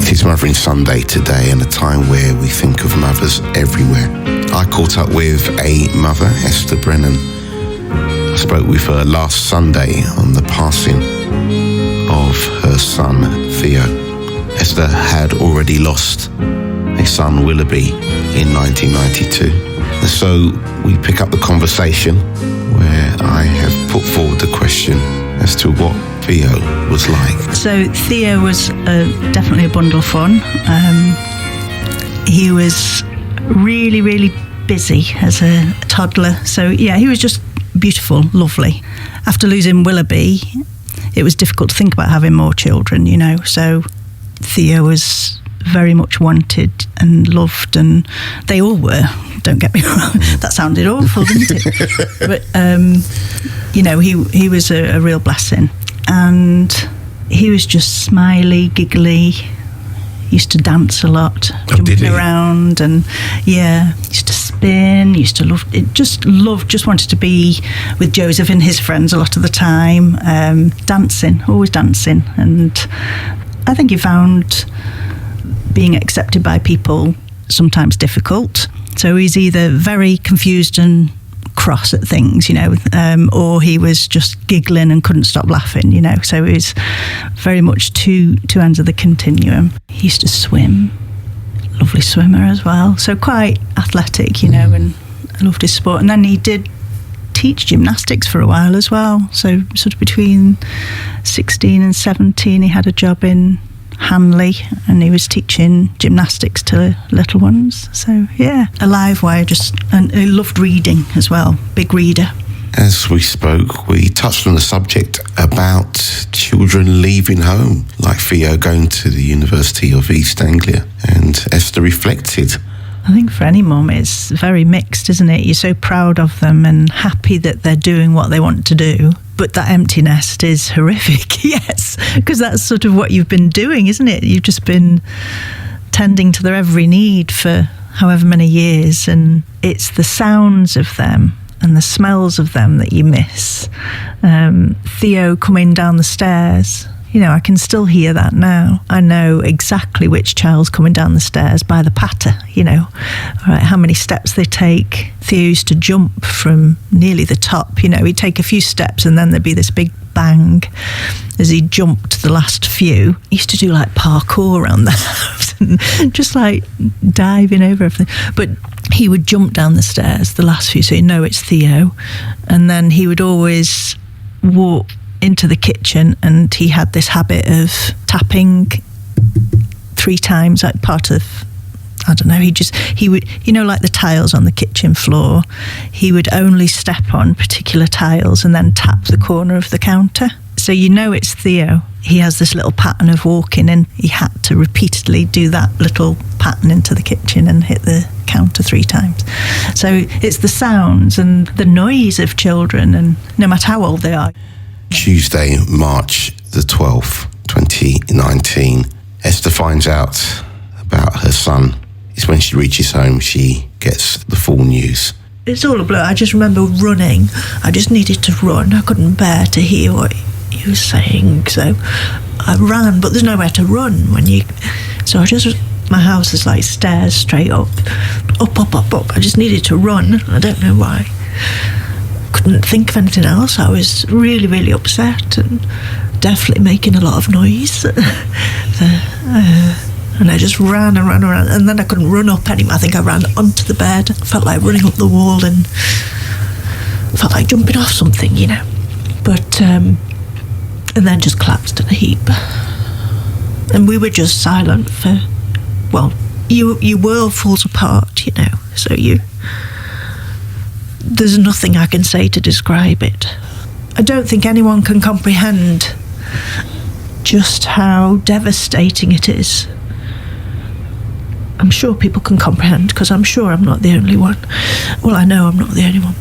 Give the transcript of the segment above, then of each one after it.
It is Mothering Sunday today, and a time where we think of mothers everywhere. I caught up with a mother, Esther Brennan. I spoke with her last Sunday on the passing of her son, Theo. Esther had already lost a son, Willoughby, in 1992. And so we pick up the conversation where I have put forward the question as to what Theo was like. So Theo was definitely a bundle of fun. He was really, really busy as a toddler. So yeah, he was just beautiful, lovely. After losing Willoughby, it was difficult to think about having more children, you know. So Theo was very much wanted and loved, and they all were. Don't get me wrong. That sounded awful, didn't it? But you know, he was a real blessing, and he was just smiley, giggly. He used to dance a lot, jumping around, and yeah, used to spin. Used to love it. Just wanted to be with Joseph and his friends a lot of the time. Dancing, always dancing, and I think he found being accepted by people sometimes difficult. So he's either very confused and cross at things, you know, or he was just giggling and couldn't stop laughing, you know. So he was very much two ends of the continuum. He used to swim, lovely swimmer as well. So quite athletic, you know, and I loved his sport. And then he did teach gymnastics for a while as well. So sort of between 16 and 17, he had a job in Hanley, and he was teaching gymnastics to little ones. So yeah, a live wire. And he loved reading as well, big reader. As we spoke, we touched on the subject about children leaving home, like Theo going to the University of East Anglia, and Esther reflected. I think for any mum, it's very mixed, isn't it? You're so proud of them and happy that they're doing what they want to do. But that empty nest is horrific, yes, because that's sort of what you've been doing, isn't it? You've just been tending to their every need for however many years, and it's the sounds of them and the smells of them that you miss. Theo coming down the stairs, you know, I can still hear that now. I know exactly which child's coming down the stairs by the patter, you know, right, how many steps they take. Theo used to jump from nearly the top, you know, he'd take a few steps and then there'd be this big bang as he jumped the last few. He used to do like parkour around the house and just like diving over everything. But he would jump down the stairs the last few, so you know it's Theo. And then he would always walk into the kitchen, and he had this habit of tapping 3 times, like part of, I don't know, he would, you know, like the tiles on the kitchen floor, he would only step on particular tiles and then tap the corner of the counter. So you know it's Theo. He has this little pattern of walking, and he had to repeatedly do that little pattern into the kitchen and hit the counter 3 times. So it's the sounds and the noise of children, and no matter how old they are. Tuesday, March the 12th, 2019, Esther finds out about her son. It's when she reaches home, she gets the full news. It's all a blur. I just remember running. I just needed to run. I couldn't bear to hear what he was saying. So I ran, but there's nowhere to run so my house is like stairs straight up. I just needed to run. I don't know why. Couldn't think of anything else. I was really, really upset and definitely making a lot of noise. And I just ran, and then I couldn't run up anymore. I think I ran onto the bed. I felt like running up the wall and felt like jumping off something, you know. But and then just collapsed in a heap. And we were just silent for, well, your world falls apart, you know. So there's nothing I can say to describe it. I don't think anyone can comprehend just how devastating it is. I'm sure people can comprehend, because I'm sure I'm not the only one. Well, I know I'm not the only one.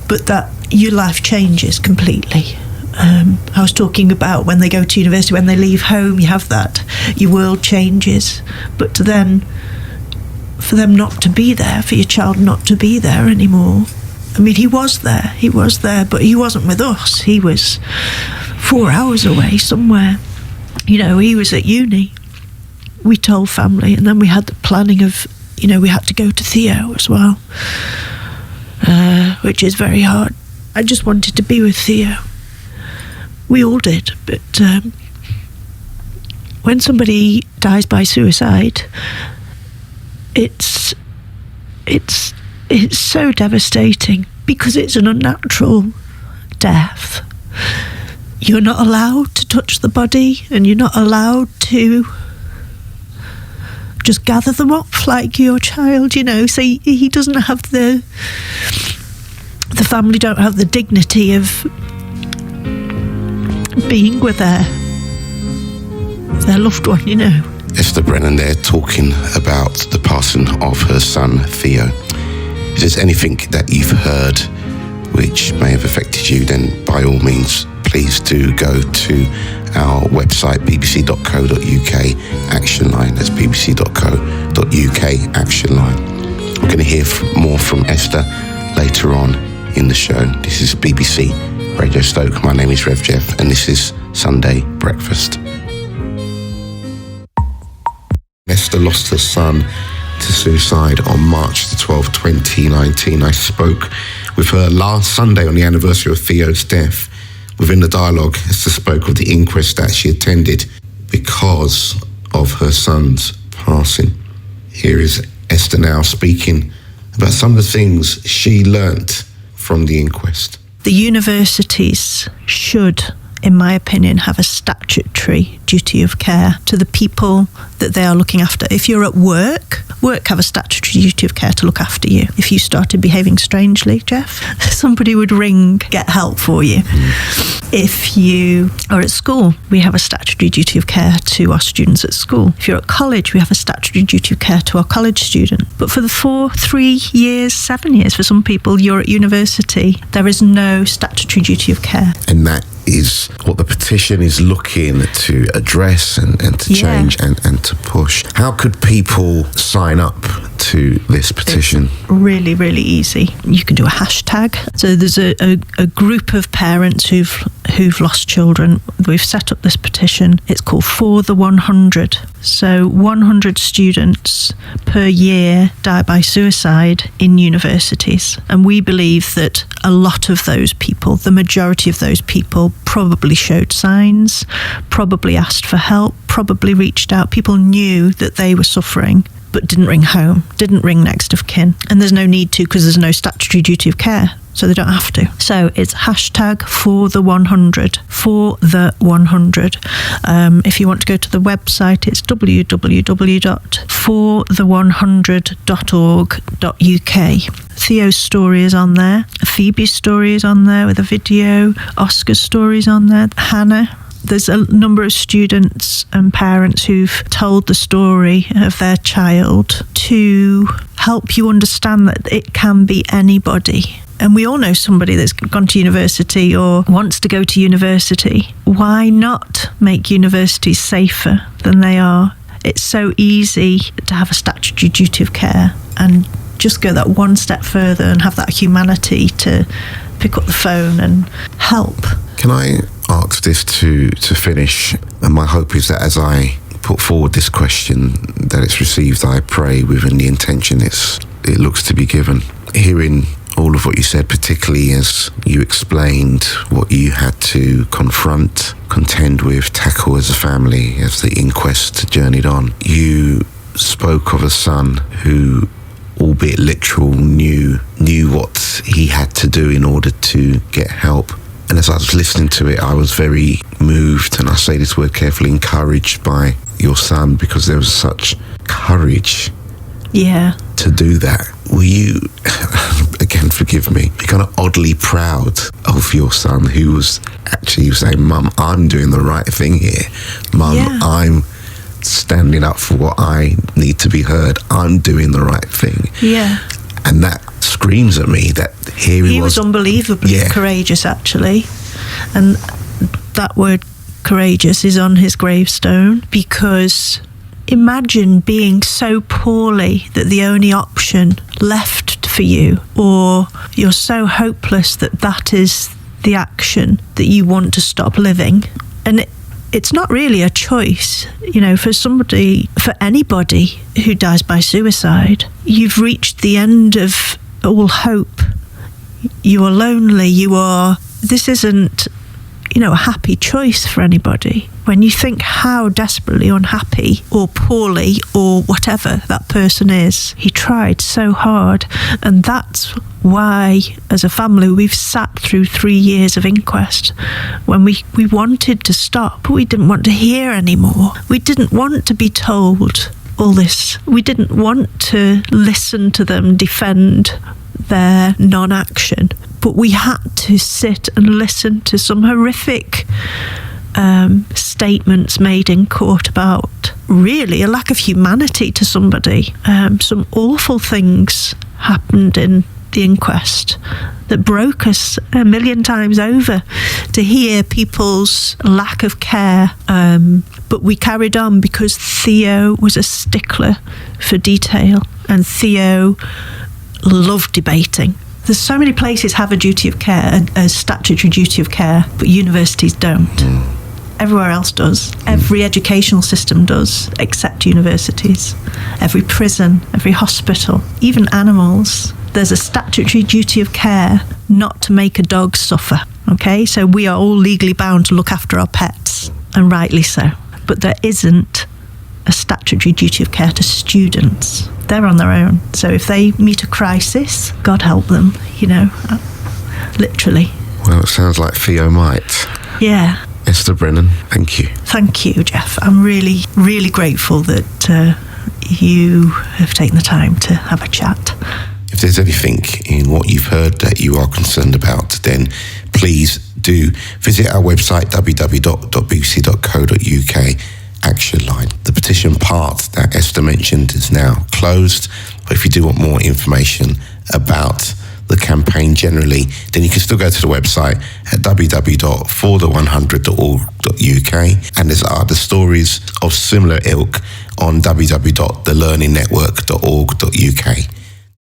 But that your life changes completely. I was talking about when they go to university, when they leave home, you have that. Your world changes. But then, for them not to be there, for your child not to be there anymore. I mean, he was there, but he wasn't with us. He was 4 hours away somewhere. You know, he was at uni. we told family, and then we had the planning of, we had to go to Theo as well, which is very hard. I just wanted to be with Theo. We all did, but when somebody dies by suicide, it's so devastating because it's an unnatural death. You're not allowed to touch the body, and you're not allowed to just gather them up like your child, so he doesn't have the family don't have the dignity of being with their loved one, Esther Brennan there talking about the passing of her son Theo. If there's anything that you've heard which may have affected you, then by all means please do go to our website bbc.co.uk action line. That's bbc.co.uk action line. We're going to hear more from Esther later on in the show. This is BBC Radio Stoke. My name is Rev Geoff, and this is Sunday Breakfast. Esther lost her son to suicide on March the 12th, 2019. I spoke with her last Sunday on the anniversary of Theo's death. Within the dialogue, Esther spoke of the inquest that she attended because of her son's passing. Here is Esther now speaking about some of the things she learnt from the inquest. The universities should, in my opinion, have a statutory duty of care to the people that they are looking after. If you're at work have a statutory duty of care to look after you. If you started behaving strangely, Geoff, somebody would ring, get help for you. If you are at school, we have a statutory duty of care to our students at school. If you're at college, we have a statutory duty of care to our college student. But for the 3 years, 7 years, for some people, you're at university, there is no statutory duty of care. And that is what the petition is looking to address and to change and to push. How could people sign up to this petition? It's really, really easy. You can do a hashtag. So there's a group of parents who've lost children. We've set up this petition. It's called For the 100. So 100 students per year die by suicide in universities. And we believe that a lot of those people, the majority of those people, probably showed signs, probably asked for help, probably reached out. People knew that they were suffering, but didn't ring home, didn't ring next of kin. And there's no need to, because there's no statutory duty of care, so they don't have to. So it's hashtag For the 100, For the 100. If you want to go to the website, it's www.forthe100.org.uk. Theo's story is on there. Phoebe's story is on there with a video. Oscar's story is on there. Hannah. There's a number of students and parents who've told the story of their child to help you understand that it can be anybody. And we all know somebody that's gone to university or wants to go to university. Why not make universities safer than they are? It's so easy to have a statutory duty of care and just go that one step further and have that humanity to pick up the phone and help. Can I ask this to finish? And my hope is that as I put forward this question, that it's received, I pray, within the intention it looks to be given. Hearing all of what you said, particularly as you explained what you had to confront, contend with, tackle as a family as the inquest journeyed on. You spoke of a son who, albeit literal, knew what he had to do in order to get help. And as I was listening to it, I was very moved, and I say this word carefully, encouraged by your son, because there was such courage to do that. Were you, again, forgive me, kind of oddly proud of your son, who was actually saying, Mum, I'm doing the right thing here. Mum, I'm standing up for what I need to be heard. I'm doing the right thing. Yeah. And that screams at me that here he was unbelievably courageous, actually. And that word courageous is on his gravestone, because imagine being so poorly that the only option left for you, or you're so hopeless that is the action that you want to stop living. And it's not really a choice, for anybody who dies by suicide. You've reached the end of all hope. You are lonely. This isn't, a happy choice for anybody. When you think how desperately unhappy or poorly or whatever that person is, he tried so hard. And that's why, as a family, we've sat through 3 years of inquest when we wanted to stop, but we didn't want to hear anymore. We didn't want to be told all this. We didn't want to listen to them defend their non-action. But we had to sit and listen to some horrific statements made in court about really a lack of humanity to somebody. Some awful things happened in the inquest that broke us a million times over to hear people's lack of care. But we carried on because Theo was a stickler for detail, and Theo loved debating. There's so many places have a duty of care, a statutory duty of care, but universities don't. Everywhere else does. Every educational system does, except universities. Every prison, every hospital, even animals. There's a statutory duty of care not to make a dog suffer, okay? So we are all legally bound to look after our pets, and rightly so. But there isn't a statutory duty of care to students. They're on their own. So if they meet a crisis, God help them, literally. Well, it sounds like Theo might. Yeah. Esther Brennan, thank you. Thank you, Geoff. I'm really, really grateful that you have taken the time to have a chat. If there's anything in what you've heard that you are concerned about, then please do visit our website, www.bbc.co.uk. Action line. The petition part that Esther mentioned is now closed, but if you do want more information about the campaign generally, then you can still go to the website at www.forthe100.org.uk, and there's other stories of similar ilk on www.thelearningnetwork.org.uk.